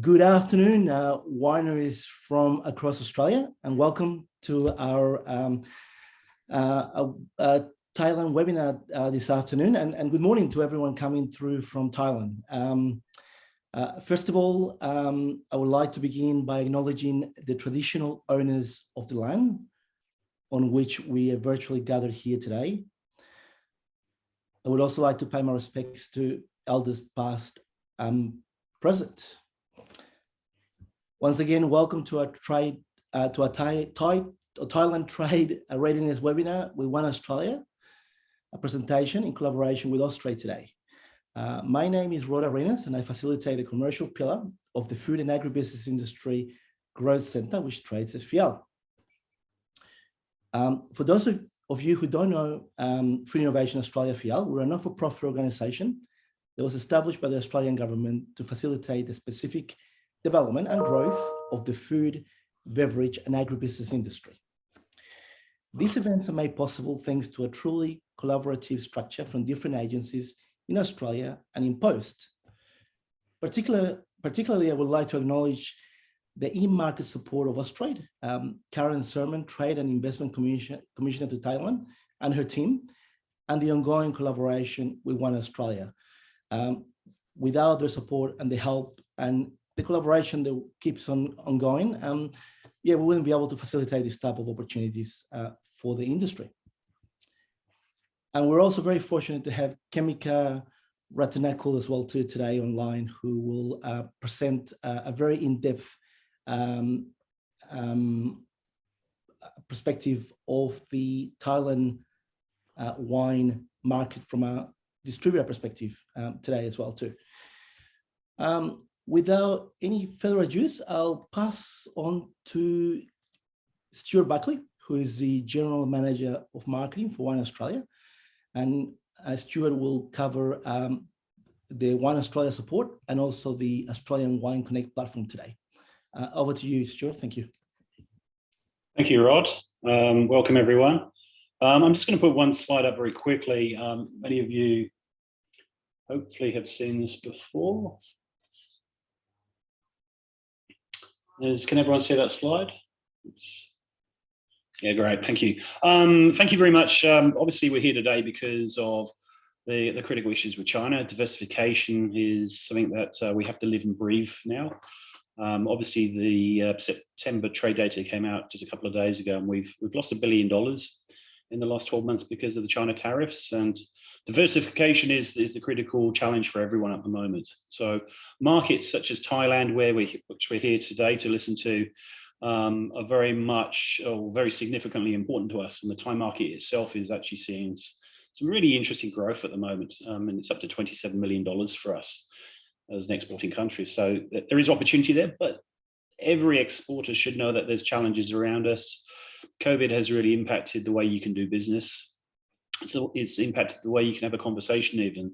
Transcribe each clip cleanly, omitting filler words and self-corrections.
Good afternoon, wineries from across Australia, and welcome to our Thailand webinar this afternoon, and good morning to everyone coming through from Thailand. First of all, I would like to begin by acknowledging the traditional owners of the land on which we are virtually gathered here today. I would also like to pay my respects to elders past and present. Once again, welcome to our Thailand Trade Readiness webinar with One Australia, a presentation in collaboration with Austrade today. My name is Readiness, and I facilitate the commercial pillar of the Food and Agribusiness Industry Growth Centre, which trades as FIAL. For those of you who don't know Food Innovation Australia FIAL, we're a not-for-profit organisation that was established by the Australian government to facilitate the specific development and growth of the food, beverage and agribusiness industry. These events are made possible thanks to a truly collaborative structure from different agencies in Australia and in Post. Particularly, I would like to acknowledge the in-market support of Austrade, Karen Sermon, Trade and Investment Commissioner to Thailand, and her team, and the ongoing collaboration with One Australia. Without their support and the help and the collaboration that keeps on ongoing, we wouldn't be able to facilitate this type of opportunities for the industry. And we're also very fortunate to have Kemika Ratanakul as well too today online, who will present a very in-depth perspective of the Thailand wine market from a distributor perspective today as well too. Without any further ado, I'll pass on to Stuart Buckley, who is the General Manager of Marketing for One Australia. And Stuart will cover the One Australia support and also the Australian Wine Connect platform today. Over to you, Stuart. Thank you. Thank you, Rod. Welcome, everyone. I'm just going to put one slide up very quickly. Many of you hopefully have seen this before. Can everyone see that slide? Yeah, great. Thank you. Thank you very much. Obviously, we're here today because of the critical issues with China. Diversification is something that we have to live and breathe now. Obviously, the September trade data came out just a couple of days ago, and we've lost $1 billion in the last 12 months because of the China tariffs. And diversification is the critical challenge for everyone at the moment. So markets such as Thailand, which we're here today to listen to, are very much or very significantly important to us. And the Thai market itself is actually seeing some really interesting growth at the moment. And it's up to $27 million for us as an exporting country. So there is opportunity there, but every exporter should know that there's challenges around us. COVID has really impacted the way you can do business. So it's impacted the way you can have a conversation even.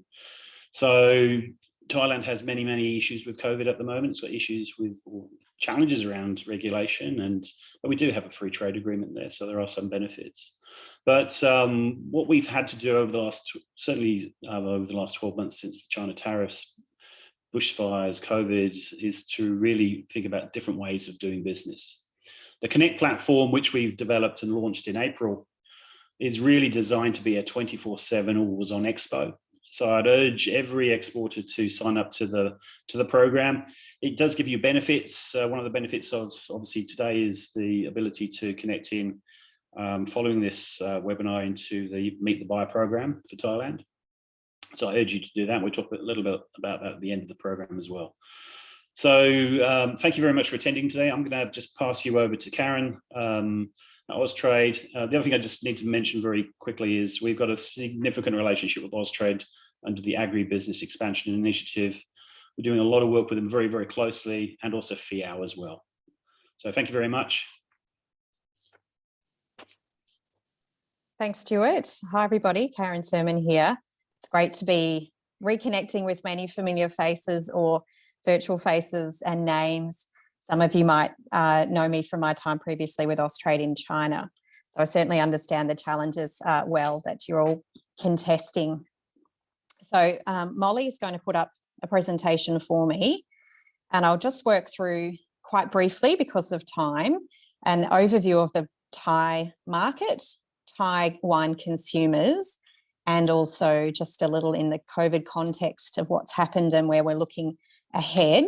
So Thailand has many issues with COVID at the moment. It's got issues with challenges around regulation, but we do have a free trade agreement there, so there are some benefits. But what we've had to do over the last, certainly over the last 12 months since the China tariffs, bushfires, COVID, is to really think about different ways of doing business. The Connect platform, which we've developed and launched in April, is really designed to be a 24/7 always on expo. So I'd urge every exporter to sign up to the program. It does give you benefits. One of the benefits of obviously today is the ability to connect in following this webinar into the Meet the Buyer program for Thailand. So I urge you to do that. We'll talk a little bit about that at the end of the program as well. So thank you very much for attending today. I'm going to just pass you over to Karen. Austrade. The other thing I just need to mention very quickly is we've got a significant relationship with Austrade under the Agribusiness Expansion Initiative. We're doing a lot of work with them very closely, and also FIAL as well. So thank you very much. Thanks, Stuart. Hi, everybody. Karen Sermon here. It's great to be reconnecting with many familiar faces or virtual faces and names. Some of you might know me from my time previously with Austrade in China. So I certainly understand the challenges well that you're all contesting. So Molly is going to put up a presentation for me. And I'll just work through quite briefly because of time, an overview of the Thai market, Thai wine consumers, and also just a little in the COVID context of what's happened and where we're looking ahead.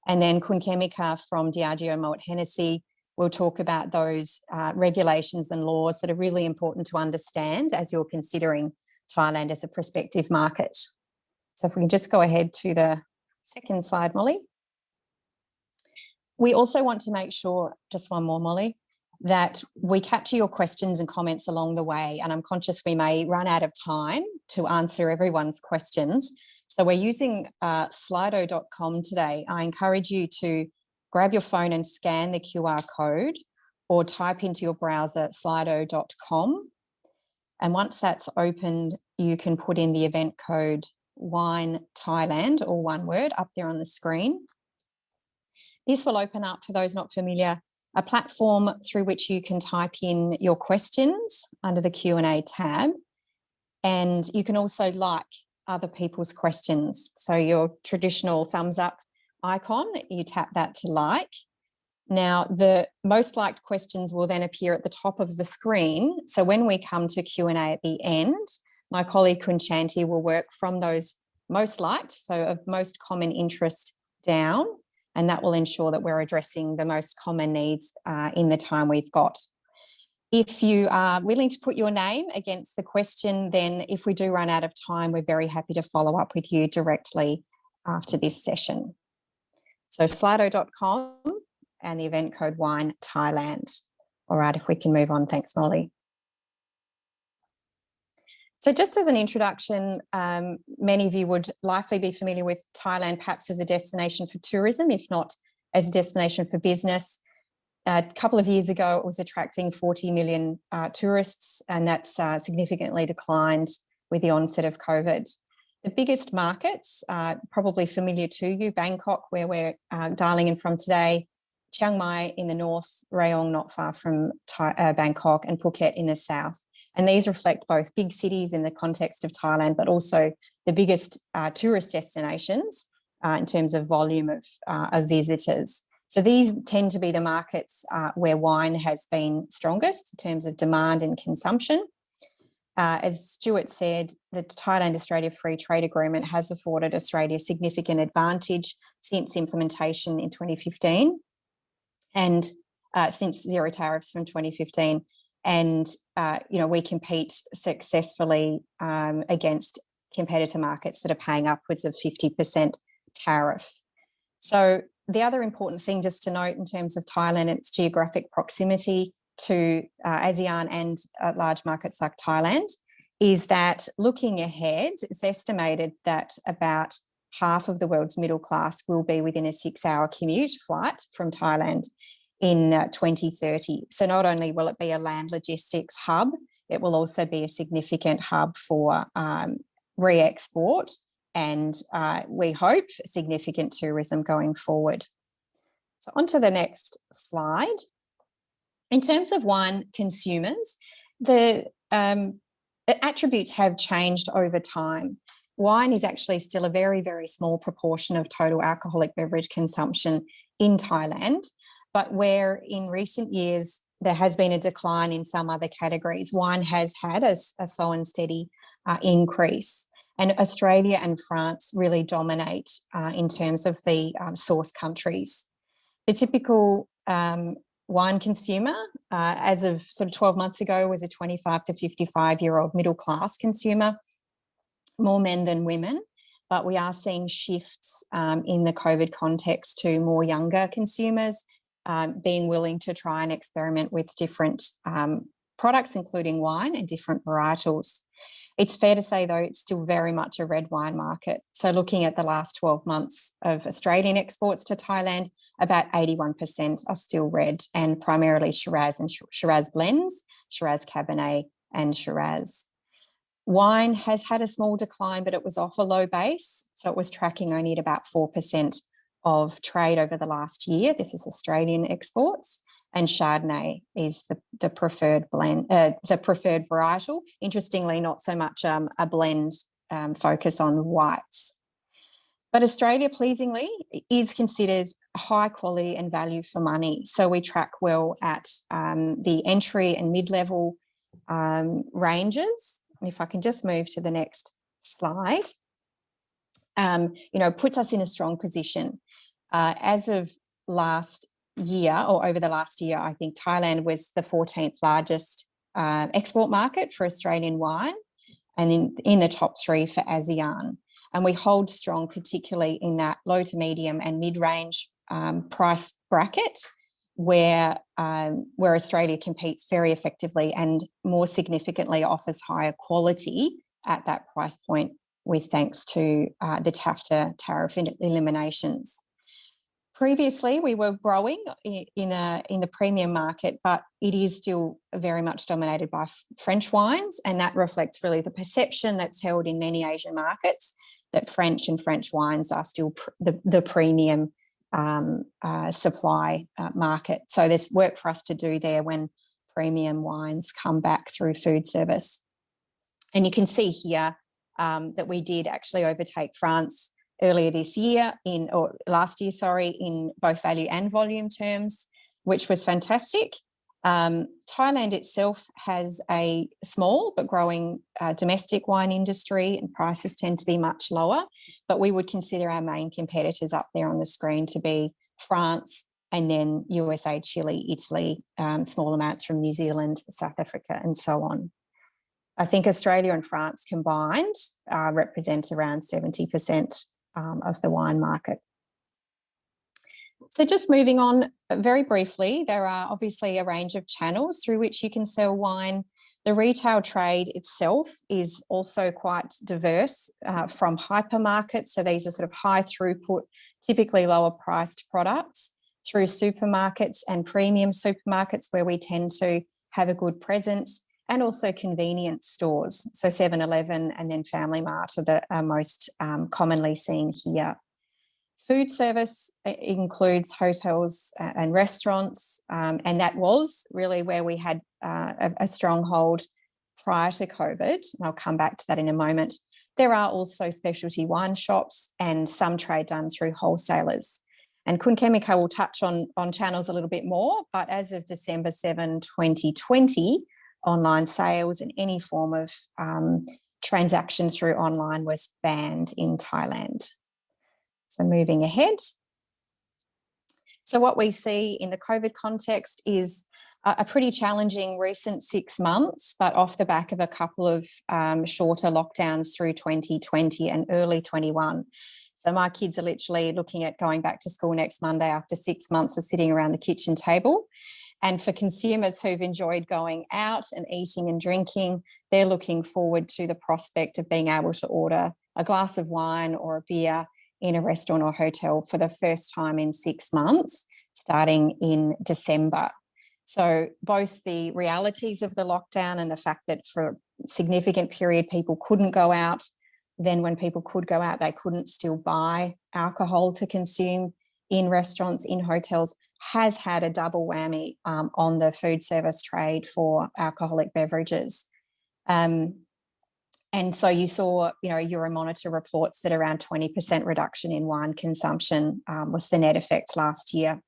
And then Kun Kemika from Diageo Moet Hennessy will talk about those regulations and laws that are really important to understand as you're considering Thailand as a prospective market. So if we can just go ahead to the second slide, Molly. We also want to make sure, just one more, Molly, that we capture your questions and comments along the way. And I'm conscious we may run out of time to answer everyone's questions. So we're using slido.com today. I encourage you to grab your phone and scan the QR code or type into your browser slido.com. And once that's opened, you can put in the event code WINE Thailand, or one word, up there on the screen. This will open up, for those not familiar, a platform through which you can type in your questions under the Q&A tab. And you can also like other people's questions. So your traditional thumbs up icon, you tap that to like. Now, the most liked questions will then appear at the top of the screen. So when we come to Q&A at the end, my colleague Kun Chanti will work from those most liked, so of most common interest down, and that will ensure that we're addressing the most common needs in the time we've got. If you are willing to put your name against the question, then if we do run out of time, we're very happy to follow up with you directly after this session. So slido.com and the event code WINE Thailand. All right, if we can move on. Thanks, Molly. So just as an introduction, many of you would likely be familiar with Thailand perhaps as a destination for tourism, if not as a destination for business. A couple of years ago, it was attracting 40 million tourists, and that's significantly declined with the onset of COVID. The biggest markets, probably familiar to you, Bangkok, where we're dialing in from today, Chiang Mai in the north, Rayong not far from Bangkok, and Phuket in the south. And these reflect both big cities in the context of Thailand, but also the biggest tourist destinations in terms of volume of visitors. So these tend to be the markets where wine has been strongest in terms of demand and consumption. As Stuart said, the Thailand-Australia Free Trade Agreement has afforded Australia significant advantage since implementation in 2015 and since zero tariffs from 2015. And, we compete successfully against competitor markets that are paying upwards of 50% tariff. So the other important thing just to note in terms of Thailand and its geographic proximity to ASEAN and large markets like Thailand is that looking ahead, it's estimated that about half of the world's middle class will be within a 6-hour commute flight from Thailand in 2030. So not only will it be a land logistics hub, it will also be a significant hub for re-export and we hope significant tourism going forward. So on to the next slide. In terms of wine consumers, the attributes have changed over time. Wine is actually still a very, very small proportion of total alcoholic beverage consumption in Thailand, but where in recent years there has been a decline in some other categories, wine has had a slow and steady increase. And Australia and France really dominate in terms of the source countries. The typical wine consumer, as of sort of 12 months ago, was a 25 to 55-year-old middle class consumer, more men than women. But we are seeing shifts in the COVID context to more younger consumers being willing to try and experiment with different products, including wine and different varietals. It's fair to say, though, it's still very much a red wine market. So looking at the last 12 months of Australian exports to Thailand, about 81% are still red, and primarily Shiraz and Shiraz blends, Shiraz Cabernet and Shiraz. Wine has had a small decline, but it was off a low base. So it was tracking only at about 4% of trade over the last year. This is Australian exports. And Chardonnay is the preferred blend, the preferred varietal. Interestingly, not so much a blend focus on whites. But Australia, pleasingly, is considered high quality and value for money. So we track well at the entry and mid-level ranges. And if I can just move to the next slide, puts us in a strong position. As of last year, or over the last year, I think Thailand was the 14th largest export market for Australian wine, and in the top 3 for ASEAN. And we hold strong, particularly in that low to medium and mid-range price bracket, where Australia competes very effectively and more significantly offers higher quality at that price point, with thanks to the TAFTA tariff eliminations. Previously, we were growing in the premium market, but it is still very much dominated by French wines, and that reflects really the perception that's held in many Asian markets that French wines are still the premium supply market. So there's work for us to do there when premium wines come back through food service. And you can see here that we did actually overtake France earlier this year last year, in both value and volume terms, which was fantastic. Thailand itself has a small but growing domestic wine industry, and prices tend to be much lower, but we would consider our main competitors up there on the screen to be France, and then USA, Chile, Italy, small amounts from New Zealand, South Africa, and so on. I think Australia and France combined represent around 70% of the wine market. So just moving on very briefly, there are obviously a range of channels through which you can sell wine. The retail trade itself is also quite diverse, from hypermarkets, so these are sort of high throughput, typically lower priced products, through supermarkets and premium supermarkets where we tend to have a good presence, and also convenience stores. So 7-Eleven and then Family Mart are the most commonly seen here. Food service includes hotels and restaurants, and that was really where we had a stronghold prior to COVID. And I'll come back to that in a moment. There are also specialty wine shops and some trade done through wholesalers. And Kun Chemical will touch on channels a little bit more, but as of December 7, 2020, online sales and any form of transaction through online was banned in Thailand. So moving ahead. So what we see in the COVID context is a pretty challenging recent 6 months, but off the back of a couple of shorter lockdowns through 2020 and early 21. So my kids are literally looking at going back to school next Monday after 6 months of sitting around the kitchen table. And for consumers who've enjoyed going out and eating and drinking, they're looking forward to the prospect of being able to order a glass of wine or a beer in a restaurant or hotel for the first time in 6 months, starting in December. So both the realities of the lockdown and the fact that for a significant period people couldn't go out, then when people could go out, they couldn't still buy alcohol to consume in restaurants, in hotels, has had a double whammy on the food service trade for alcoholic beverages. And so you saw, Euromonitor reports that around 20% reduction in wine consumption was the net effect last year.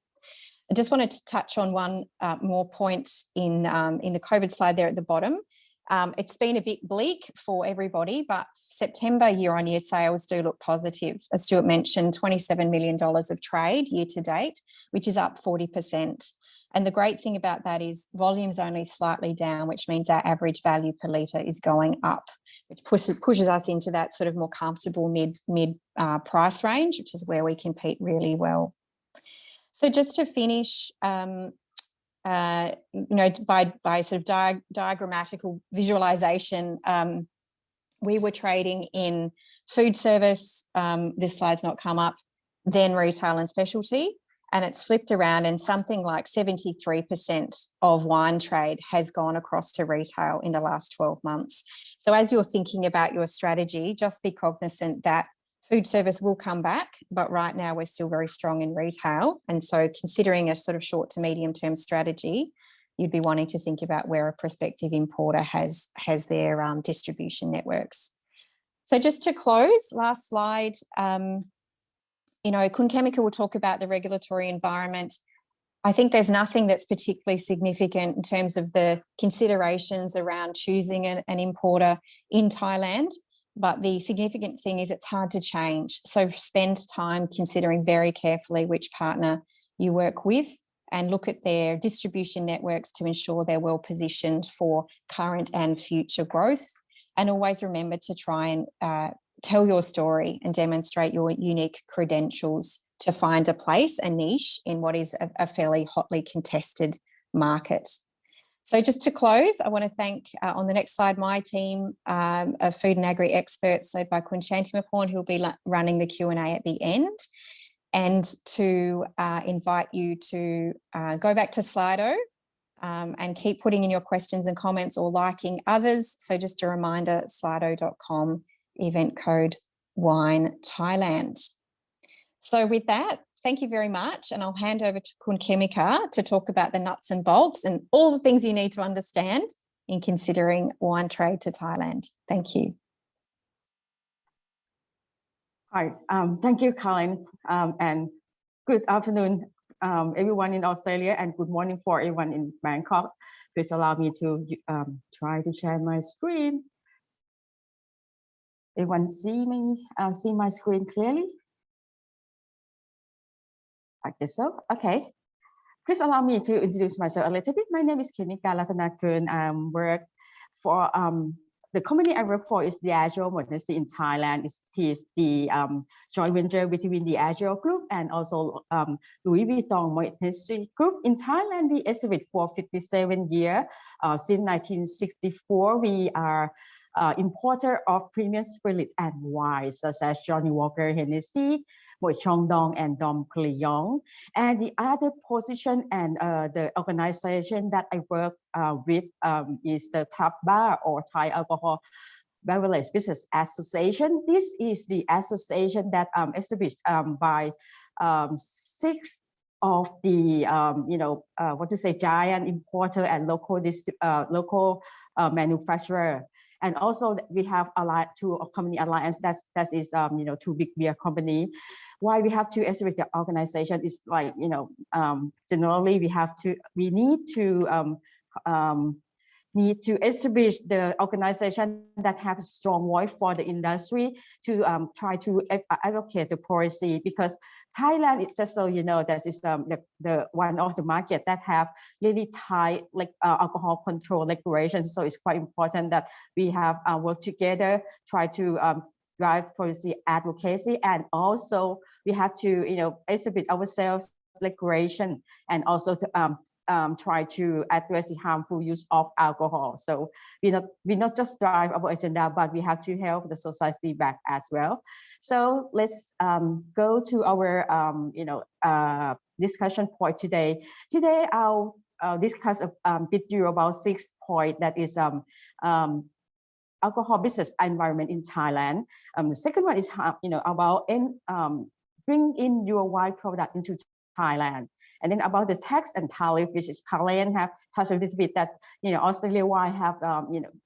I just wanted to touch on one more point in the COVID slide there at the bottom. It's been a bit bleak for everybody, but September year-on-year sales do look positive. As Stuart mentioned, $27 million of trade year to date, which is up 40%. And the great thing about that is volume's only slightly down, which means our average value per litre is going up, which pushes us into that sort of more comfortable mid price range, which is where we compete really well. So just to finish, by sort of diagrammatical visualization, we were trading in food service, this slide's not come up, then retail and specialty, and it's flipped around, and something like 73% of wine trade has gone across to retail in the last 12 months. So as you're thinking about your strategy, just be cognizant that food service will come back, but right now we're still very strong in retail. And so considering a sort of short to medium term strategy, you'd be wanting to think about where a prospective importer has their distribution networks. So just to close, last slide, you know, Kun Chemical will talk about the regulatory environment. I think there's nothing that's particularly significant in terms of the considerations around choosing an importer in Thailand. But the significant thing is it's hard to change. So spend time considering very carefully which partner you work with and look at their distribution networks to ensure they're well positioned for current and future growth. And always remember to try and tell your story and demonstrate your unique credentials to find a place, a niche in what is a fairly hotly contested market. So just to close, I want to thank on the next slide my team of food and agri experts led by Kun Shantimapon, who will be running the Q&A at the end, and to invite you to go back to Slido and keep putting in your questions and comments or liking others. So just a reminder, slido.com, event code Wine Thailand. So with that, thank you very much. And I'll hand over to Kun Chemical to talk about the nuts and bolts and all the things you need to understand in considering wine trade to Thailand. Thank you. Hi, thank you, Colin, and good afternoon, everyone in Australia, and good morning for everyone in Bangkok. Please allow me to try to share my screen. Everyone see me, see my screen clearly? I guess so. Okay. Please allow me to introduce myself a little bit. My name is Chemical Latanakun. I work for the company I work for is the Diageo Modernity in Thailand. It is the joint venture between the Diageo Group and also Louis Vuitton Modernity Group. In Thailand, we established for 57 years. Since 1964, we are importer of premium spirit and wine such as Johnny Walker, Hennessy, Moi Chong Dong, and Dom Perignon. And the other position and the organization that I work with is the TAB Bar, or Thai Alcohol Beverage Business Association. This is the association that established by 6 of the giant importer and local manufacturer. And also we have two company alliance that is two big beer company. Why we have to establish the organization is like generally we need to establish the organization that have a strong voice for the industry to try to advocate the policy, because Thailand is just so that is the one of the market that have really tight alcohol control regulations. So it's quite important that we have work together, try to drive policy advocacy, and also we have to establish ourselves regulation, and also to try to address the harmful use of alcohol. So we not just drive our agenda, but we have to help the society back as well. So let's go to our discussion point today. Today I'll discuss with you about 6 points. That is alcohol business environment in Thailand. The second one is about bring in your wine product into Thailand. And then about the tax and tariff, which is Colin have touched a little bit, that Australia wine have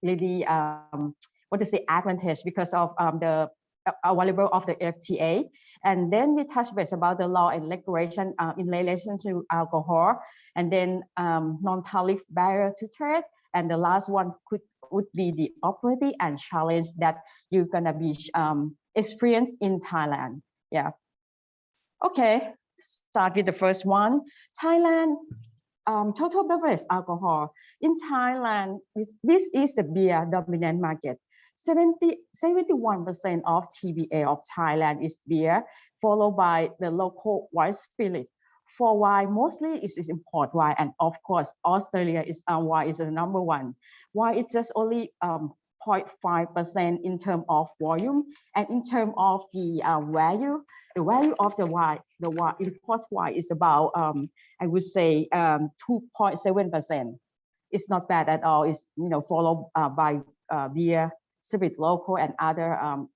really advantage because of the available of the FTA. And then we touch base about the law and regulation in relation to alcohol, and then non-tariff barrier to trade. And the last one would be the opportunity and challenge that you're gonna be experienced in Thailand. Yeah. Okay. Start with the first one. Thailand, total beverage alcohol. In Thailand, this is the beer dominant market. 71% of TBA of Thailand is beer, followed by the local white spirit. For wine, mostly it is import wine, and of course, Australia is wine is the number one. Wine is just only 0.5% in terms of volume, and in terms of the value of the wine, import wine is about I would say 2.7%. It's not bad at all. It's followed by beer, spirit local, and other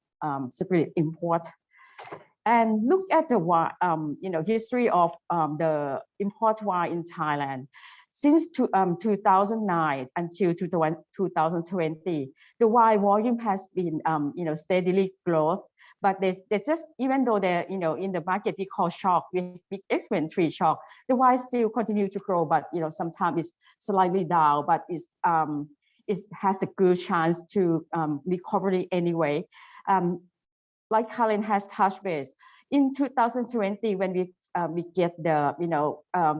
spirit import. And look at the history of the import wine in Thailand. Since 2009 until 2020, the wine volume has been steadily growth. But they just, even though they're, in the market we call shock, we experience 3 shock, the wine still continue to grow, but sometimes it's slightly down, but it has a good chance to recovery anyway. Like Colin has touched base, in 2020 when we get the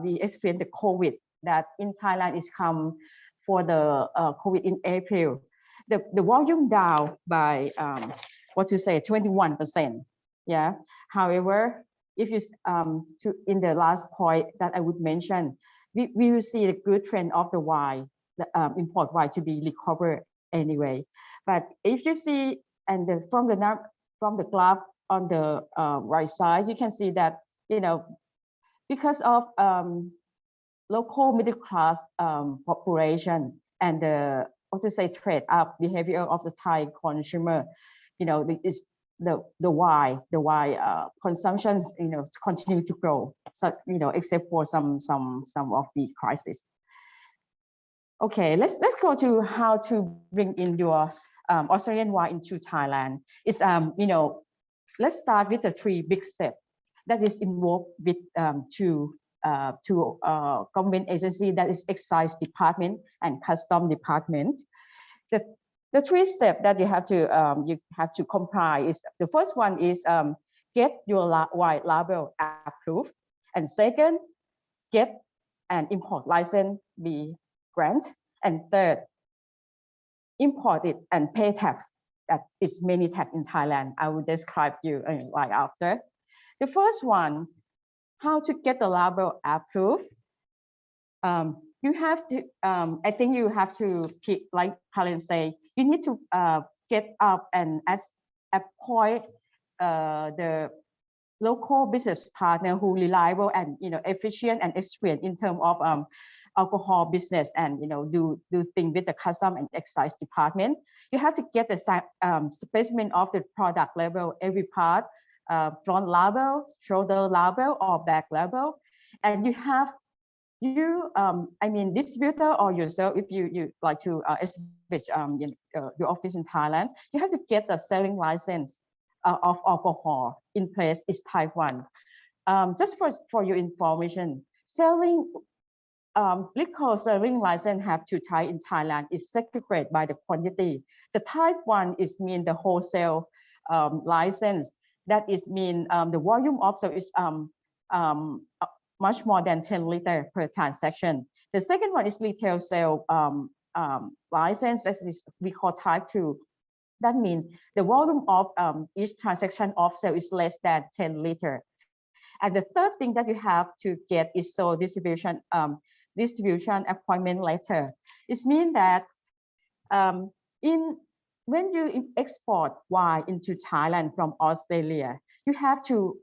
we experienced the COVID that in Thailand is come for the COVID in April. The volume down by 21%. Yeah. However, if you in the last point that I would mention, we will see the good trend of the wine, the import wine to be recovered anyway. But if you see, and from the graph on the right side, you can see that because of local middle class population and the trade up behavior of the Thai consumer, the wine consumption continue to grow. So except for some of the crisis. Okay, let's go to how to bring in your Australian wine into Thailand. It's let's start with the 3 big steps that is involved with two government agency, that is excise department and custom department. The 3 steps that you have to comply is, the first one is get your wine label approved, and second, get an import license be granted, and third, import it and pay tax. That is many tax in Thailand. I will describe you right after. The first one, how to get the label approved. You have to, I think you have to keep, like Colin say, you need to get up and appoint the local business partner who reliable and efficient and experienced in terms of alcohol business, and do things with the custom and excise department. You have to get the specimen of the product label, every part, front label, shoulder label, or back label, and distributor or yourself, if you like to establish your office in Thailand, you have to get the selling license of alcohol in place. Is type 1. Just for your information, liquor selling license have 2 types in Thailand. Is segregated by the quantity. The type 1 is mean the wholesale license. That is mean the volume also is much more than 10 liters per transaction. The second one is retail sale license, that is we call type 2. That means the volume of each transaction of sale is less than 10 liters. And the third thing that you have to get is so distribution appointment letter. It means that when you export wine into Thailand from Australia, you have to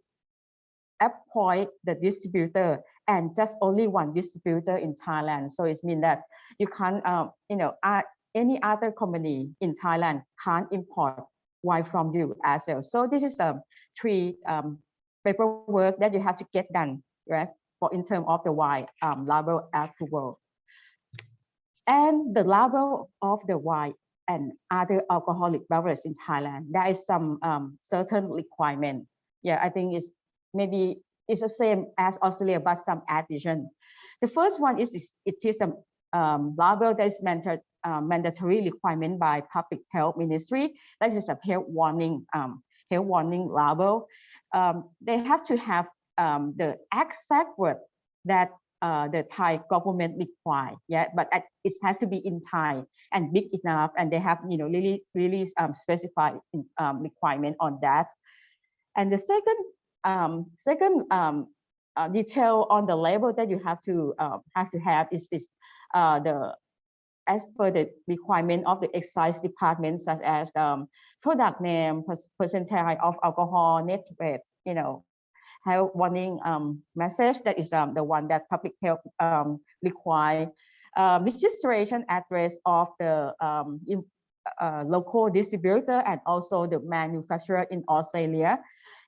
appoint the distributor, and just only one distributor in Thailand. So it means that you can't, any other company in Thailand can't import wine from you as well. So this is 3 paperwork that you have to get done, right? For in terms of the wine label approval, and the label of the wine and other alcoholic beverages in Thailand. There is some certain requirement. Yeah, I think maybe it's the same as Australia, but some addition. The first one is it is a label that is mandatory requirement by Public Health Ministry. That is a health warning label. They have to have the exact word that the Thai government require. Yeah, but it has to be in Thai and big enough, and they have really specified requirement on that. And the second detail on the label that you have to have is as per the requirement of the excise department, such as product name, percentage of alcohol, net weight, health warning message. That is the one that public health require. Registration address of the local distributor and also the manufacturer in Australia.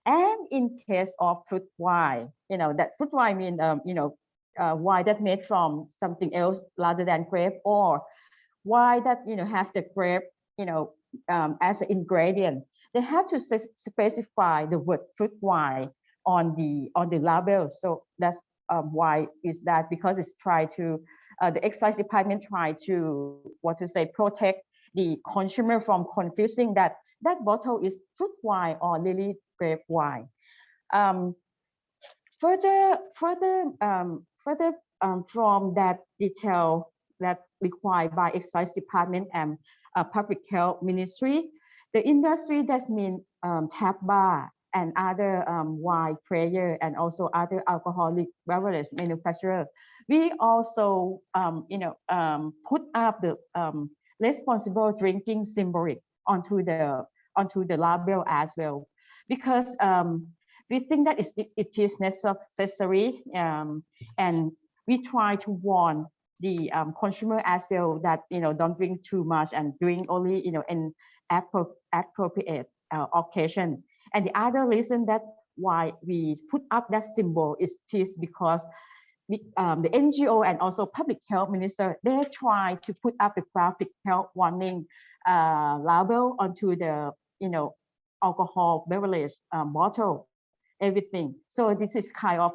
And in case of fruit wine, that fruit wine mean wine that made from something else rather than grape, or wine that have the grape as an ingredient. they have to specify the word fruit wine on the label. So that's why is that, because it's try to the excise department try to protect the consumer from confusing that bottle is fruit wine or lily grape wine. Further from that detail that required by excise department and public health ministry, the industry, that means tap bar and other wine player and also other alcoholic beverage manufacturer, we also put up the responsible drinking symbolic onto the label as well, because we think that it is necessary, and we try to warn the consumer as well that don't drink too much and drink only in appropriate occasion. And the other reason that why we put up that symbol is because the NGO and also public health minister, they try to put up the graphic health warning label onto the alcohol beverage bottle, everything. So this is kind of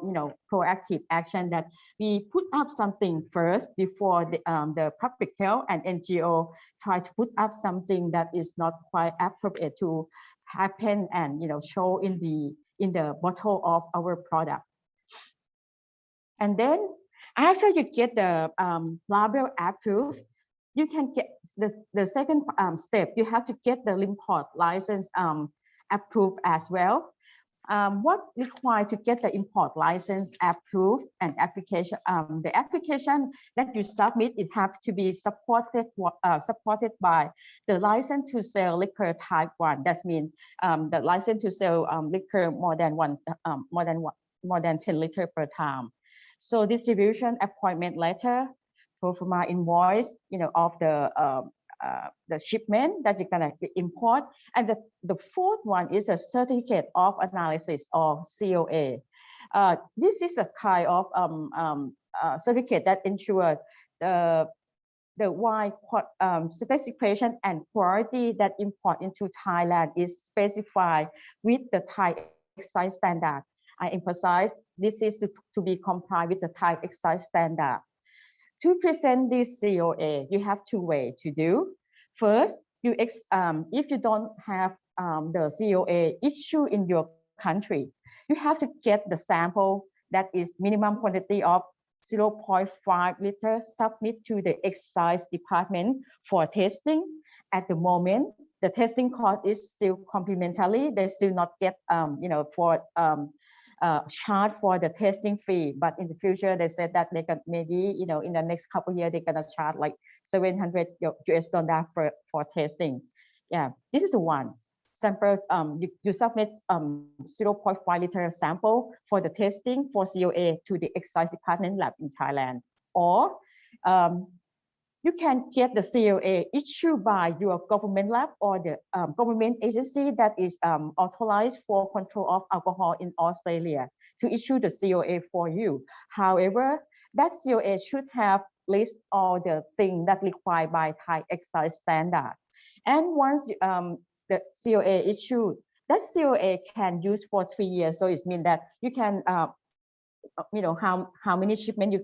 proactive action that we put up something first before the public health and NGO try to put up something that is not quite appropriate to happen and show in the bottle of our product. And then after you get the label approved, you can get the second step. You have to get the import license approved as well. What required to get the import license approved and application? The application that you submit, it has to be supported by the license to sell liquor type 1. That means the license to sell liquor more than 10 liters per time. So distribution appointment letter, pro forma invoice, of the shipment that you're gonna import, and the fourth one is a certificate of analysis or COA. This is a kind of certificate that ensures the wide specification and quality that import into Thailand is specified with the Thai excise standard. I emphasize this is to be compliant with the Thai excise standard. To present this COA, you have two ways to do. First, if you don't have the COA issue in your country, you have to get the sample that is minimum quantity of 0.5 liters, submit to the excise department for testing. At the moment, the testing cost is still complimentary. They still not get charge for the testing fee, but in the future they said that they can maybe in the next couple of years they're gonna charge like $700 for testing. Yeah, this is the one sample. You submit 0.5 liter sample for the testing for COA to the excise department lab in Thailand, or you can get the COA issued by your government lab or the government agency that is authorized for control of alcohol in Australia to issue the COA for you. However, that COA should have list all the things that required by Thai excise standard. And once the COA issued, that COA can use for 3 years. So it means that you can, how many shipment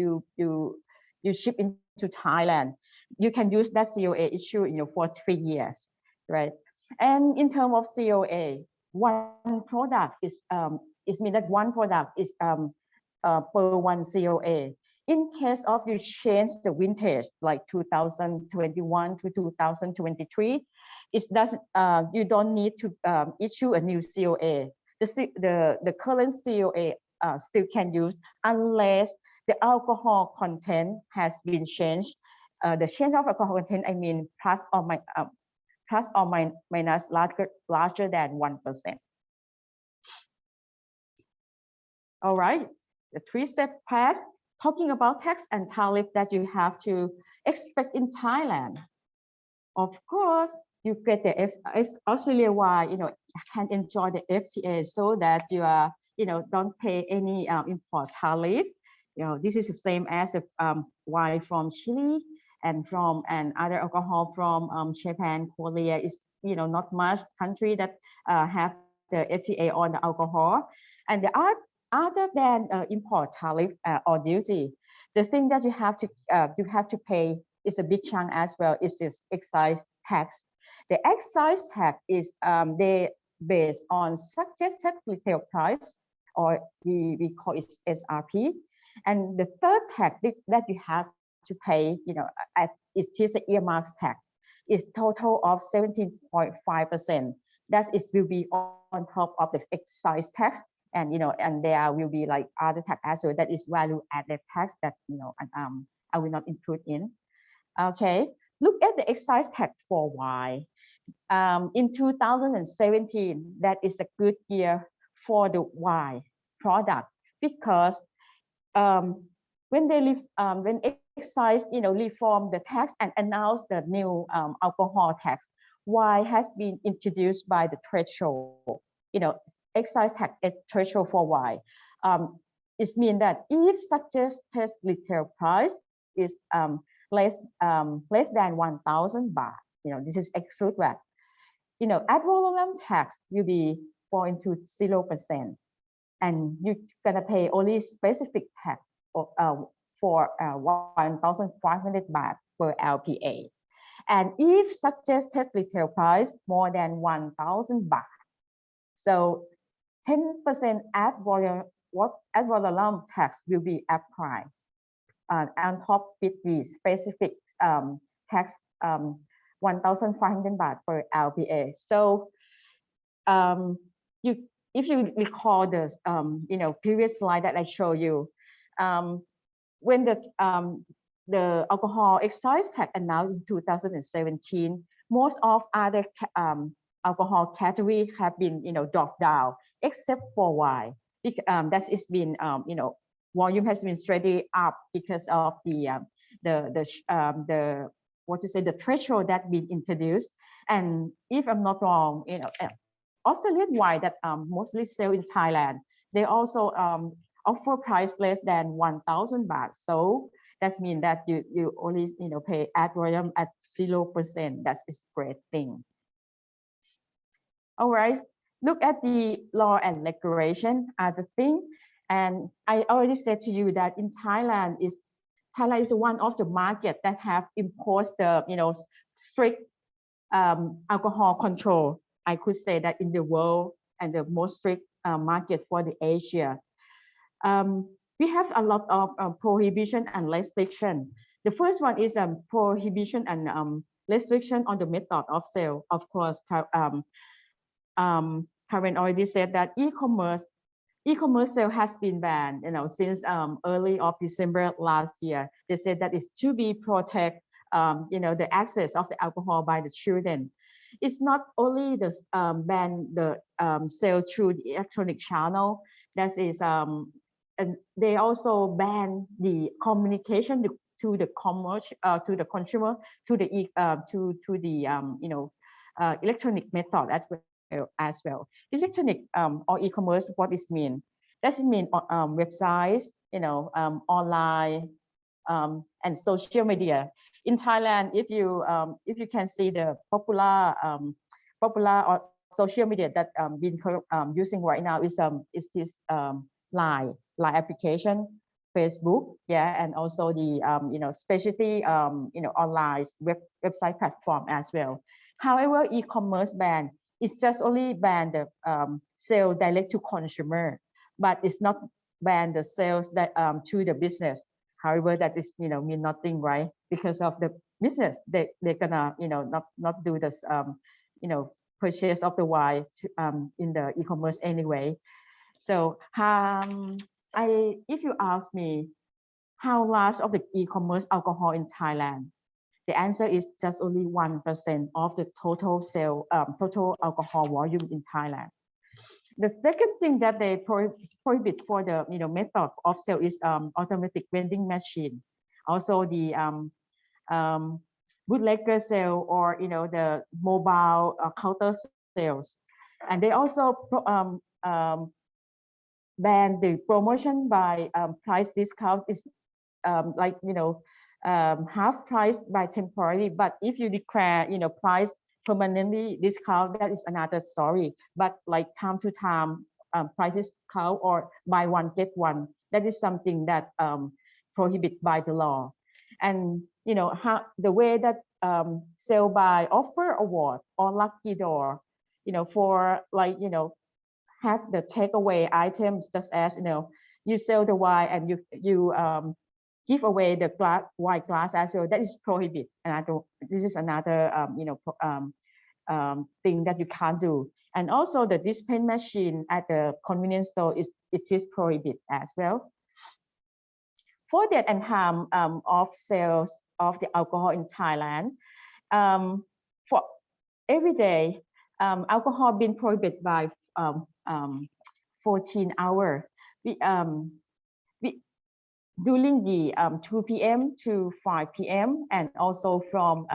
you ship into Thailand, you can use that COA issue for 3 years, right? And in terms of COA, one product is mean that one product is per one COA. In case of you change the vintage like 2021 to 2023, it doesn't. You don't need to issue a new COA. The current COA still can use unless the alcohol content has been changed. The change of alcohol content, I mean, plus or minus larger than 1%. All right, the 3-step path, talking about tax and tariff that you have to expect in Thailand. Of course, you get the Australia-wide, can enjoy the FTA so that you are, don't pay any import tariff. This is the same as wine from Chile and other alcohol from Japan, Korea is not much country that have the FTA on the alcohol. And the other than import tariff or duty, the thing that you have to pay is a big chunk as well. Is this excise tax? The excise tax is they based on suggested retail price, or we call it SRP. And the third tax that you have to pay, is this earmarks tax, is total of 17.5%. That is will be on top of the excise tax, and and there will be like other tax as well. That is value added tax that I will not include in. Okay, look at the excise tax for wine. In 2017, that is a good year for the wine product, because when excise reform the tax and announced the new alcohol tax, wine has been introduced by the threshold, excise tax threshold for wine. It means that if suggested retail price is less than 1,000 baht, this is exclude VAT. Ad valorem tax will be 0.20%, and you're gonna pay only specific tax for 1,500 baht per LPA. And if suggested retail price more than 1,000 baht, so 10% ad valorem tax will be applied on top with the specific tax 1,500 baht per LPA. So if you recall the previous slide that I showed you, when the alcohol excise tax announced in 2017, most of other alcohol category have been dropped down except for wine. That is been volume has been steady up because of the threshold that been introduced. And if I'm not wrong, Australian wine that mostly sell in Thailand, they also offer price less than 1,000 baht. So that means that you only pay ad valorem at 0%. That's a great thing. All right, look at the law and regulation are the thing. And I already said to you that in Thailand is one of the market that have imposed the strict alcohol control. I could say that in the world, and the most strict market for the Asia. We have a lot of prohibition and restriction. The first one is prohibition and restriction on the method of sale. Of course, Karen already said that e-commerce sale has been banned, since early of December last year. They said that it's to be protect, the access of the alcohol by the children. It's not only the ban the sale through the electronic channel. That is, and they also ban the communication to the consumer to the electronic method as well. Electronic or e-commerce, what it mean? Does it mean websites, online, and social media? In Thailand, if you can see the popular or social media that been using right now is this Line application, Facebook, and also the specialty online website platform as well. However, e-commerce ban is just only ban the sale direct to consumer, but it's not ban the sales that to the business. However, that is mean nothing, right? Because of the business, they're gonna not do this purchase of the wine in the e-commerce anyway. So if you ask me how large of the e-commerce alcohol in Thailand, the answer is just only 1% of the total sale, total alcohol volume in Thailand. The second thing that they prohibit for the method of sale is automatic vending machine. Also the bootlegger sale, or the mobile counter sales, and they also ban the promotion by price discounts. Is like half price by temporary, but if you declare price permanently discount, that is another story. But like time to time prices count or buy one get one, that is something that prohibited by the law. And you know how the way that sell by offer award or lucky door, you know, for like, you know, have the takeaway items, just as, you know, you sell the wine and you give away the wine glass as well, that is prohibited. And this is another you know, thing that you can't do. And also the dispense machine at the convenience store it is prohibited as well. For that and harm of sales of the alcohol in Thailand, for every day alcohol being prohibited by 14 hours. During the 2 p.m. to 5 p.m. and also from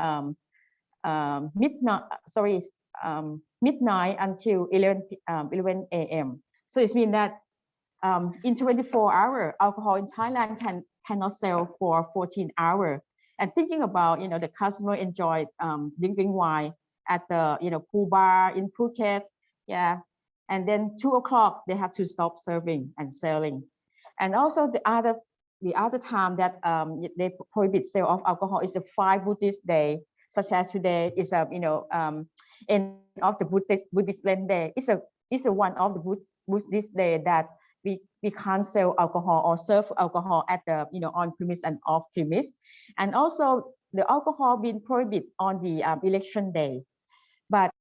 midnight until 11 a.m. So it means that in 24 hours, alcohol in Thailand cannot sell for 14 hours. And thinking about, you know, the customer enjoy drinking wine at the, you know, pool bar in Phuket, yeah. And then 2 o'clock they have to stop serving and selling. And also the other time that they prohibit sale of alcohol is a 5 Buddhist day, such as today is a, you know, end of the Buddhist Lent day. It's a one of the Buddhist day that we can't sell alcohol or serve alcohol at the, you know, on premise and off premise. And also the alcohol being prohibited on the election day. But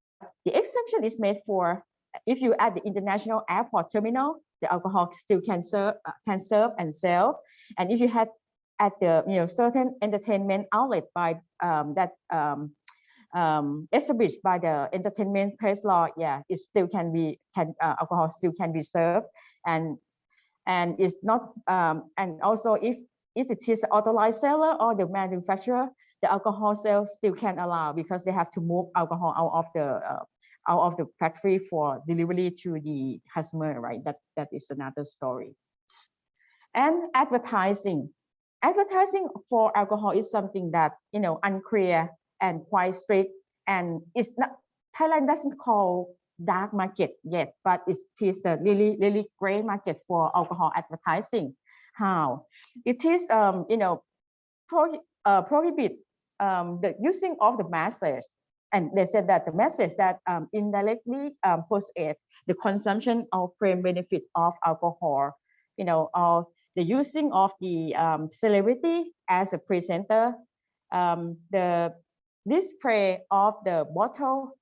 the exception is made for if you at the international airport terminal, the alcohol still can serve and sell. And if you had at the, you know, certain entertainment outlet by that established by the entertainment press law, yeah, it still alcohol still can be served. And it's not and also if it is the authorized seller or the manufacturer, the alcohol sales still can allow, because they have to move alcohol out of the factory for delivery to the customer, right? That is another story. And advertising for alcohol is something that, you know, unclear and quite strict, and it's not, Thailand doesn't call dark market yet, but it is the really gray market for alcohol advertising. How it is, you know, prohibit the using of the message. And they said that the message that indirectly persuade the consumption of frame benefit of alcohol, you know, or the using of the celebrity as a presenter, the display of the bottle,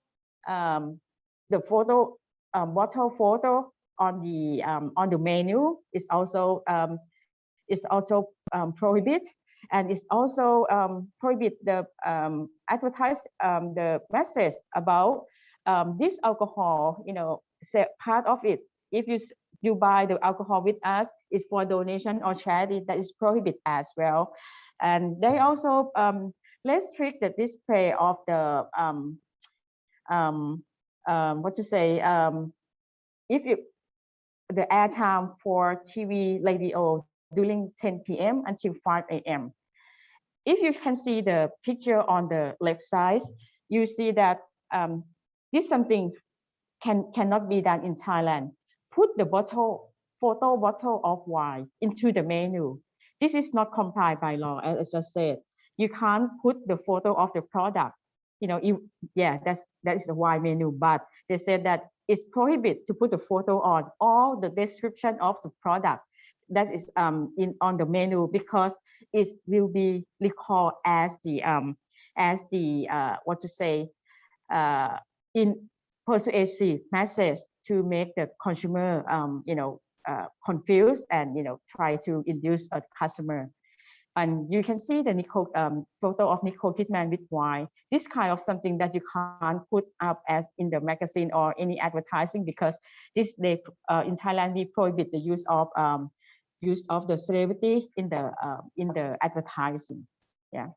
the photo, bottle photo on the menu is also prohibited. And it's also prohibit the advertise the message about this alcohol, you know, say part of it. If you buy the alcohol with us, it's for donation or charity, that is prohibited as well. And they also restrict the display of the if you the airtime for TV radio during 10 p.m. until 5 a.m. If you can see the picture on the left side, you see that this something cannot be done in Thailand. Put the photo bottle of wine into the menu. This is not complied by law, as I just said. You can't put the photo of the product. You know, that is the wine menu, but they said that it's prohibited to put the photo on all the description of the product that is on the menu, because it will be recalled as the in persuasive message to make the consumer confused and try to induce a customer. And you can see the photo of Nicole Kidman with wine. This kind of something that you can't put up as in the magazine or any advertising, because in Thailand we prohibit the use of the celebrity in the advertising. Yeah.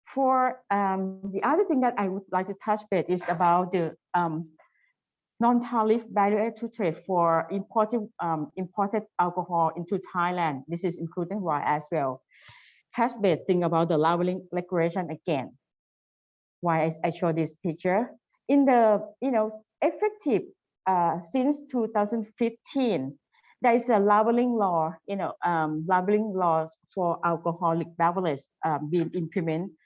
For the other thing that I would like to touch base is about the non-tariff value-added trade for imported alcohol into Thailand. This is including wine as well. Touch base thing about the labeling regulation again. why I show this picture. In the, effective since 2015, there is a labeling law, labeling laws for alcoholic beverage being implemented.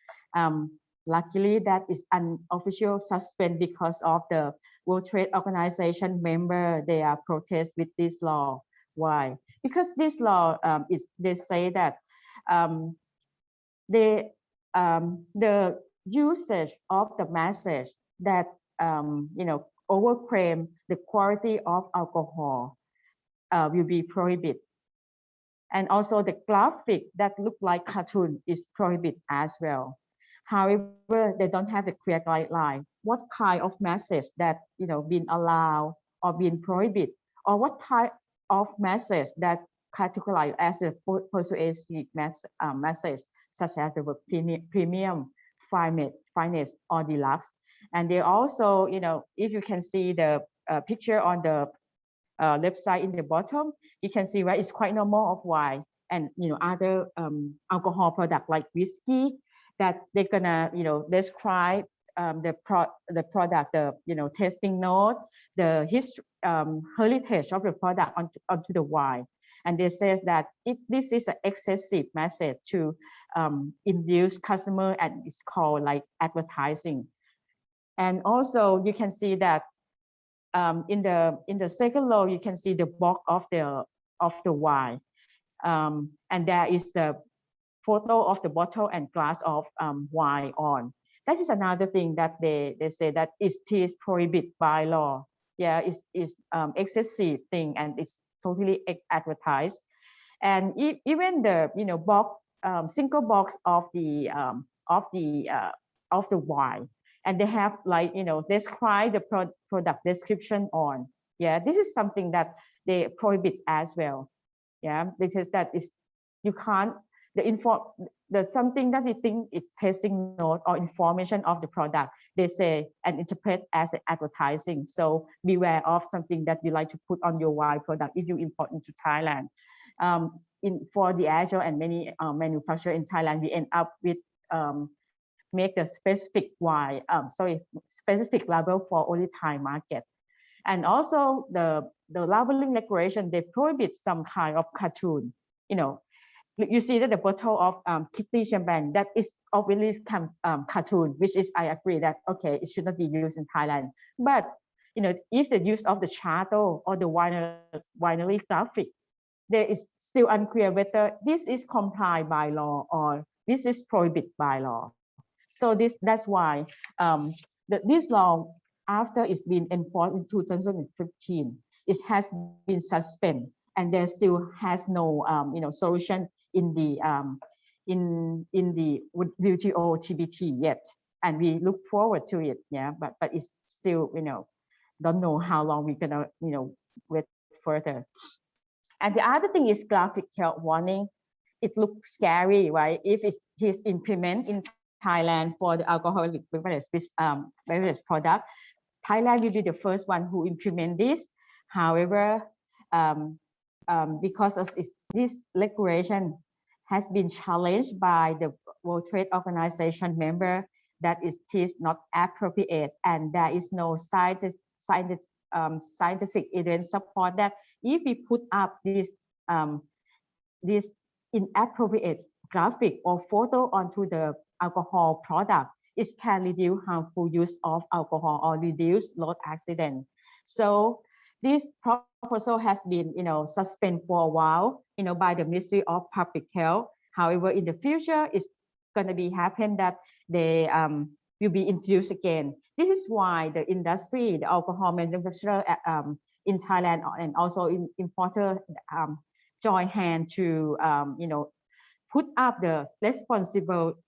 Luckily, that is an official suspend because of the World Trade Organization member. They are protest with this law. Why? Because this law they say that the usage of the message that overclaim the quality of alcohol will be prohibited. And also the graphic that look like cartoon is prohibited as well. However, they don't have a clear guideline. What kind of message that been allowed or been prohibited, or what type of message that categorized as a persuasive message, such as the word premium, finest, or deluxe. And they also, if you can see the picture on the left side in the bottom, you can see it's quite normal of wine and other alcohol product like whiskey that they're gonna describe the product, the tasting note, the heritage of the product onto the wine. And they says that if this is an excessive message to induce customer, and it's called like advertising. And also you can see that in the second row, you can see the box of the wine, and there is the photo of the bottle and glass of wine on. That is another thing that they say that it is prohibited by law. Yeah, it's excessive thing, and it's totally advertised. And even the box, single box of the wine, and they have like describe the product description on. Yeah, this is something that they prohibit as well. Yeah, because that is, you can't something that they think is tasting note or information of the product, they say and interpret as advertising. So beware of something that you like to put on your wine product if you import into Thailand. For the Diageo and many manufacturers in Thailand, we end up with make the specific wine, specific label for only Thai market. And also the labeling declaration, they prohibit some kind of cartoon. You see that the bottle of Kitty champagne, that is obviously cartoon, which is, I agree that, okay, it should not be used in Thailand. But, if the use of the charto or the winery graphic, there is still unclear whether this is complied by law or this is prohibited by law. So that's why this law, after it's been enforced in 2015, it has been suspended, and there still has no solution in the WTO TBT yet, and we look forward to it. Yeah, but it's still don't know how long we're gonna wait further. And the other thing is graphic health warning. It looks scary, right? If it is implemented in Thailand for the alcoholic beverage product, Thailand will be the first one who implement this. However, because of this regulation has been challenged by the World Trade Organization member, that it is not appropriate, and there is no scientific evidence support that if we put up this inappropriate graphic or photo onto the alcohol product, it can reduce harmful use of alcohol or reduce road accident. So this proposal has been suspended for a while by the Ministry of Public Health. However, in the future, it's going to be happen that they will be introduced again. This is why the industry, the alcohol manufacturer in Thailand and also in importer join hand to put up the responsible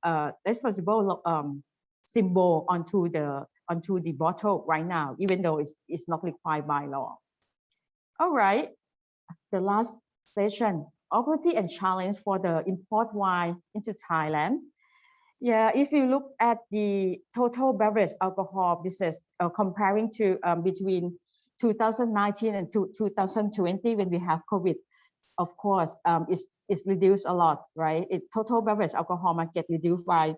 symbol onto the bottle right now, even though it's not required by law. All right, the last session, opportunity and challenge for the import wine into Thailand. Yeah, if you look at the total beverage alcohol business, comparing to between 2019 and 2020 when we have COVID, of course, it's reduced a lot, right? Total beverage alcohol market reduced by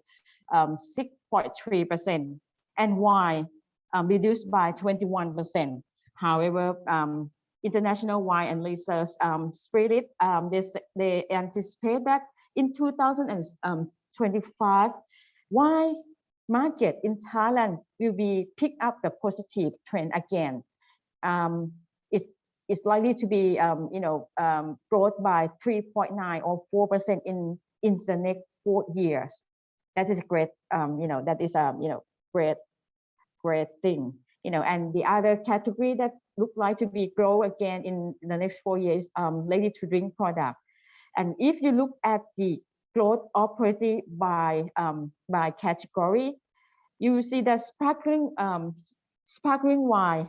6.3%, and wine reduced by 21%. However, international wine and research spread it. They anticipate that in 2025, wine market in Thailand will be pick up the positive trend again. It's likely to be growth by 3.9 or 4% in the next 4 years. That is great. That is great thing. And the other category that look like to be grow again in the next 4 years, ready to drink product. And if you look at the growth opportunity by category, you will see that sparkling wine,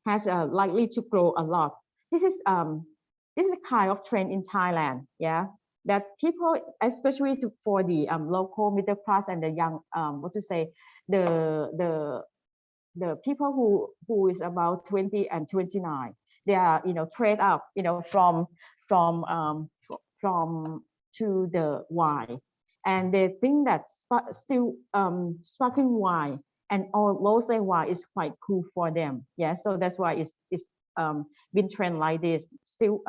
has likely to grow a lot. This is a kind of trend in Thailand, yeah, that people, especially for the local middle class and the young, the people who is about 20 and 29, they are trade up, from to the wine, and they think that sparkling wine and or rosé wine is quite cool for them. Yeah, so that's why it's been trend like this. Still,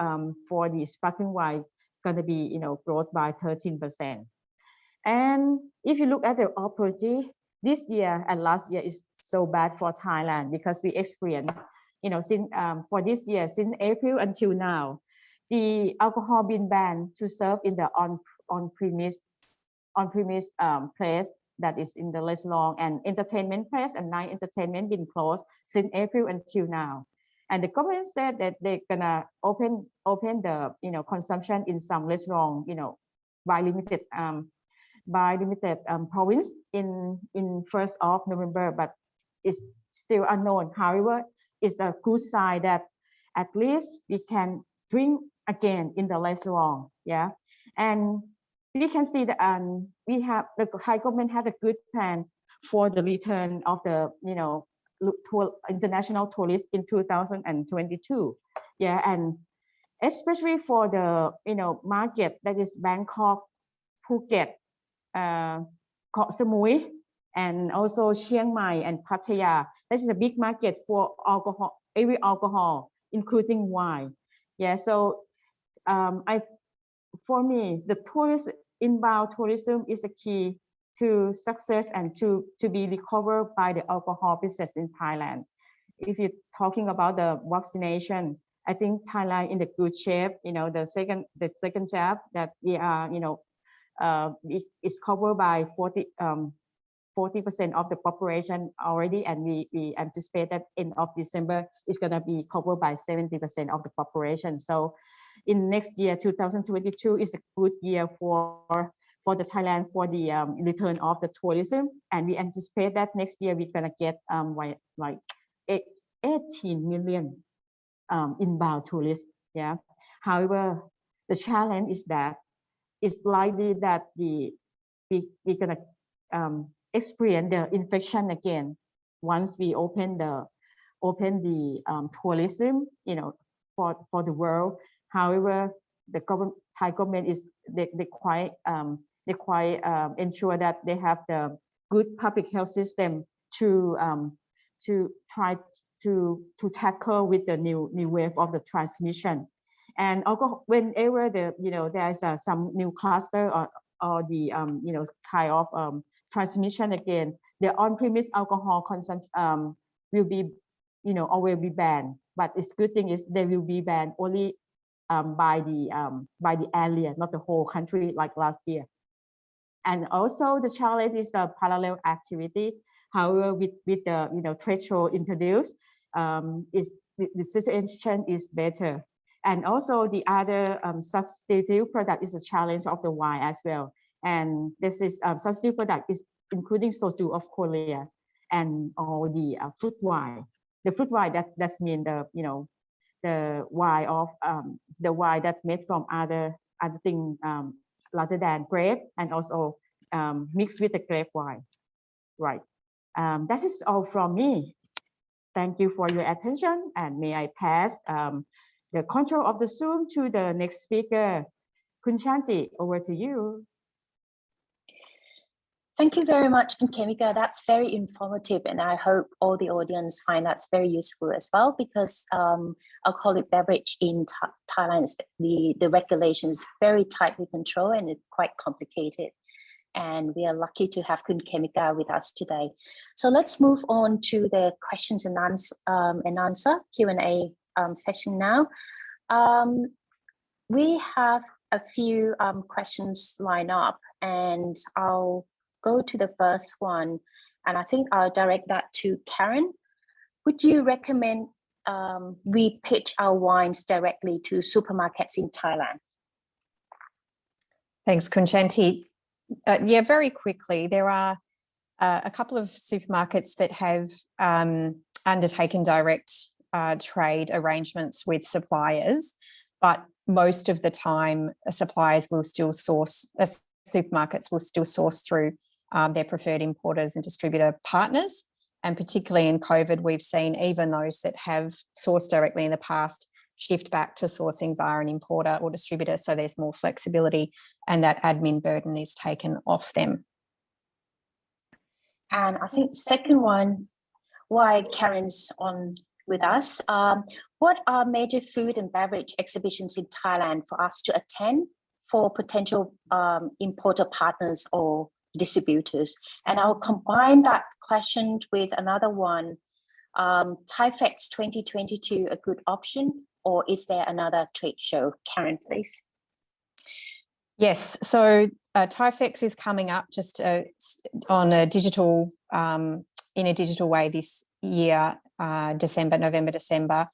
for the sparkling wine, gonna be growth by 13%. And if you look at the opportunity, this year and last year is so bad for Thailand because we experienced, since for this year, since April until now, the alcohol been banned to serve in the on-premise place, that is in the restaurant and entertainment place, and night entertainment been closed since April until now. And the government said that they're gonna open the consumption in some restaurant, by limited province in 1st of November, but it's still unknown. However, it's a good sign that at least we can drink again in the restaurant. Yeah, and we can see that we have the Thai government had a good plan for the return of the international tourists in 2022. Yeah, and especially for the market that is Bangkok, Phuket, Koh Samui, and also Chiang Mai and Pattaya. This is a big market for alcohol, every alcohol, including wine. Yeah, so for me, the inbound tourism is a key to success and to be recovered by the alcohol business in Thailand. If you're talking about the vaccination, I think Thailand in the good shape. The second jab that we are, is covered by 40% of the population already, and we anticipate that end of December is going to be covered by 70% of the population. So in next year, 2022 is a good year for the Thailand for the return of the tourism, and we anticipate that next year we're going to get like 18 million inbound tourists. Yeah. However, the challenge is that it's likely that we're going to experience the infection again once we open the tourism, for the world. However, the Thai government is they quite ensure that they have the good public health system to try to tackle with the new wave of the transmission. And also whenever there is some new cluster or the kind of transmission again, the on-premise alcohol consumption will be always be banned. But it's good thing is they will be banned only by the area, not the whole country like last year. And also the challenge is the parallel activity. However, with the threshold introduced, the situation is better. And also the other substitute product is a challenge of the wine as well. And this is substitute product is including soju of Korea and all the fruit wine. The fruit wine that's mean the wine of the wine that made from other thing rather than grape, and also mixed with the grape wine. Right. That is all from me. Thank you for your attention, and may I pass the control of the Zoom to the next speaker. Kun Shanti, over to you. Thank you very much, Kemika. That's very informative, and I hope all the audience find that's very useful as well, because alcoholic beverage in Thailand, the regulations is very tightly controlled and it's quite complicated. And we are lucky to have Kun Kemika with us today. So let's move on to the questions and answer Q&A session now. We have a few questions lined up, and I'll go to the first one, and I think I'll direct that to Karen. Would you recommend we pitch our wines directly to supermarkets in Thailand? Thanks, Kun Shanti. Yeah, very quickly, there are a couple of supermarkets that have undertaken direct trade arrangements with suppliers, but most of the time suppliers will still source, supermarkets will still source through their preferred importers and distributor partners. And particularly in COVID, we've seen even those that have sourced directly in the past shift back to sourcing via an importer or distributor, so there's more flexibility and that admin burden is taken off them. And I think the second one, why Karen's on with us, what are major food and beverage exhibitions in Thailand for us to attend for potential importer partners or distributors? And I'll combine that question with another one. ThaiFex 2022 a good option, or is there another trade show? Karen, please. Yes, so ThaiFex is coming up just on a digital, in a digital way this year, November, December,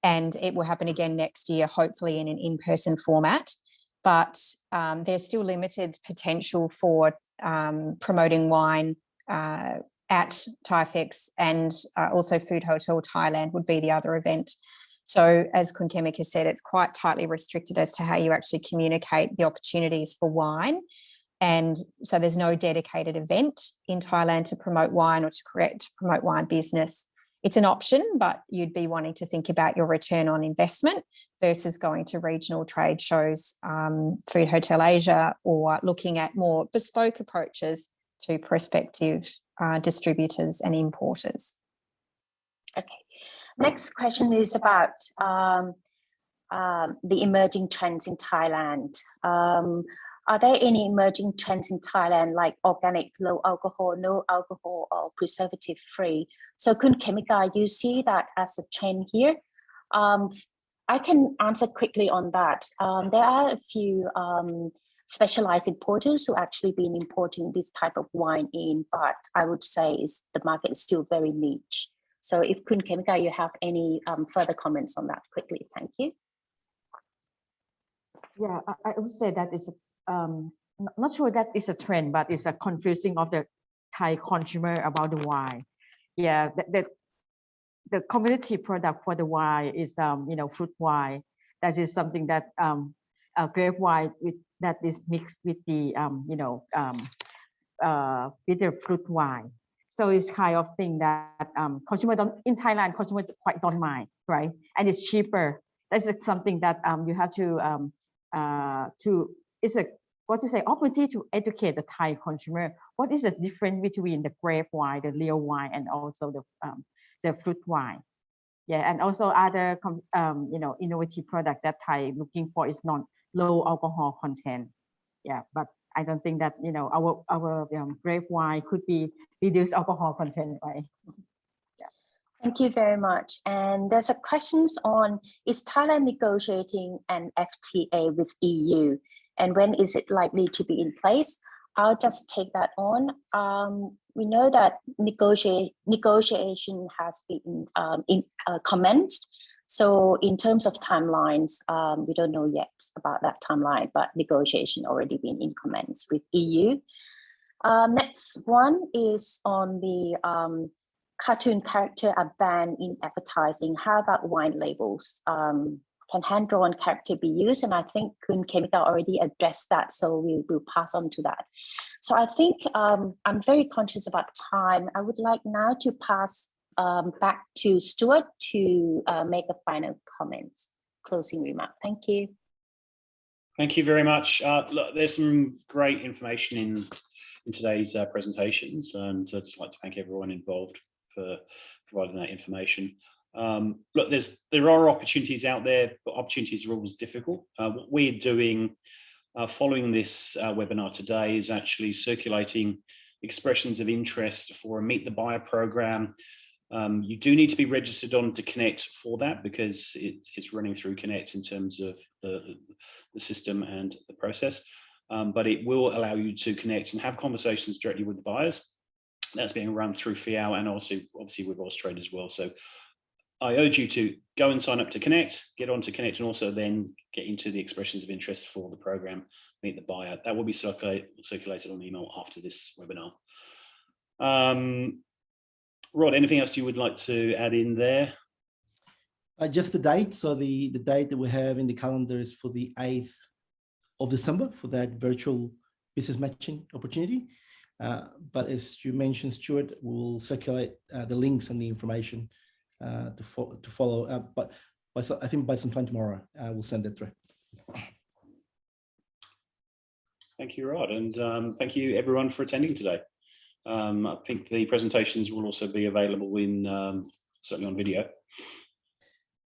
and it will happen again next year, hopefully in an in-person format. But there's still limited potential for promoting wine at ThaiFex, and also Food Hotel Thailand would be the other event. So as Kun Kemika said, it's quite tightly restricted as to how you actually communicate the opportunities for wine. And so there's no dedicated event in Thailand to promote wine or to promote wine business. It's an option, but you'd be wanting to think about your return on investment versus going to regional trade shows, Food Hotel Asia, or looking at more bespoke approaches to prospective distributors and importers. Okay. Next question is about the emerging trends in Thailand. Are there any emerging trends in Thailand like organic, low alcohol, no alcohol, or preservative free? So Kun Kemika, you see that as a trend here? I can answer quickly on that. There are a few specialized importers who actually been importing this type of wine in, but I would say the market is still very niche. So if Kun Kemika, you have any further comments on that quickly, thank you. Yeah, I would say that is not sure that is a trend, but it's a confusing of the Thai consumer about the wine. Yeah, the commodity product for the wine is fruit wine. That is something that grape wine that is mixed with the with the fruit wine. So it's kind of thing that consumer in Thailand, consumer quite don't mind, right? And it's cheaper. That's something that you have to it's a opportunity to educate the Thai consumer. What is the difference between the grape wine, the real wine, and also the fruit wine? Yeah, and also other innovative product that Thai looking for is not low alcohol content. Yeah, but I don't think that our grape wine could be reduced alcohol content, right? Yeah. Thank you very much. And there's a questions on, is Thailand negotiating an FTA with EU, and when is it likely to be in place? I'll just take that on. We know that negotiation has been commenced. So in terms of timelines, we don't know yet about that timeline, but negotiation already been in commence with EU. Next one is on the cartoon character are banned in advertising. How about wine labels? Can hand-drawn character be used? And I think Kun Kemika already addressed that, so we will pass on to that. So I think I'm very conscious about time. I would like now to pass back to Stuart to make the final comments. closing remark. Thank you. Thank you very much. Look, there's some great information in today's presentations, and I'd just like to thank everyone involved for providing that information. Look, there are opportunities out there, but opportunities are always difficult. What we're doing following this webinar today is actually circulating expressions of interest for a Meet the Buyer program. You do need to be registered on to Connect for that, because it's running through Connect in terms of the system and the process. But it will allow you to connect and have conversations directly with the buyers. That's being run through FIAL and also obviously with Austrade as well. So I urge you to go and sign up to Connect, get on to Connect, and also then get into the expressions of interest for the program Meet the Buyer. That will be circulated on email after this webinar. Rod, anything else you would like to add in there? Just the date. So the date that we have in the calendar is for the 8th of December for that virtual business matching opportunity. But as you mentioned, Stuart, we'll circulate the links and the information to follow up. But I think by sometime tomorrow, we'll send it through. Thank you, Rod, and thank you everyone for attending today. I think the presentations will also be available in certainly on video.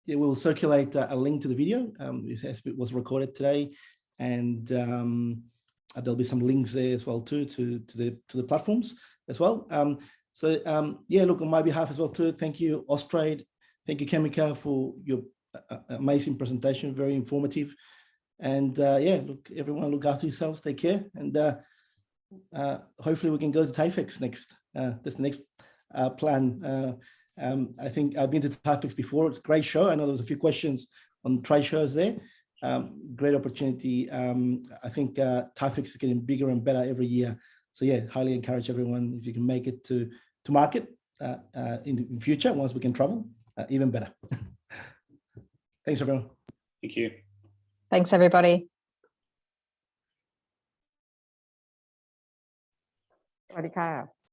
Yeah, we'll circulate a link to the video. It was recorded today, and there'll be some links there as well too to the platforms as well. Yeah, look, on my behalf as well too, thank you, Austrade, thank you, Chemica, for your amazing presentation, very informative. And yeah, look, everyone, look after yourselves, take care, and hopefully we can go to TIFEX next. That's the next plan. I think I've been to TIFEX before. It's a great show. I know there was a few questions on trade shows there. Great opportunity. I think TIFEX is getting bigger and better every year. So yeah, highly encourage everyone, if you can make it to market in the future, once we can travel, even better. Thanks, everyone. Thank you. Thanks, everybody. สวัสดีค่ะ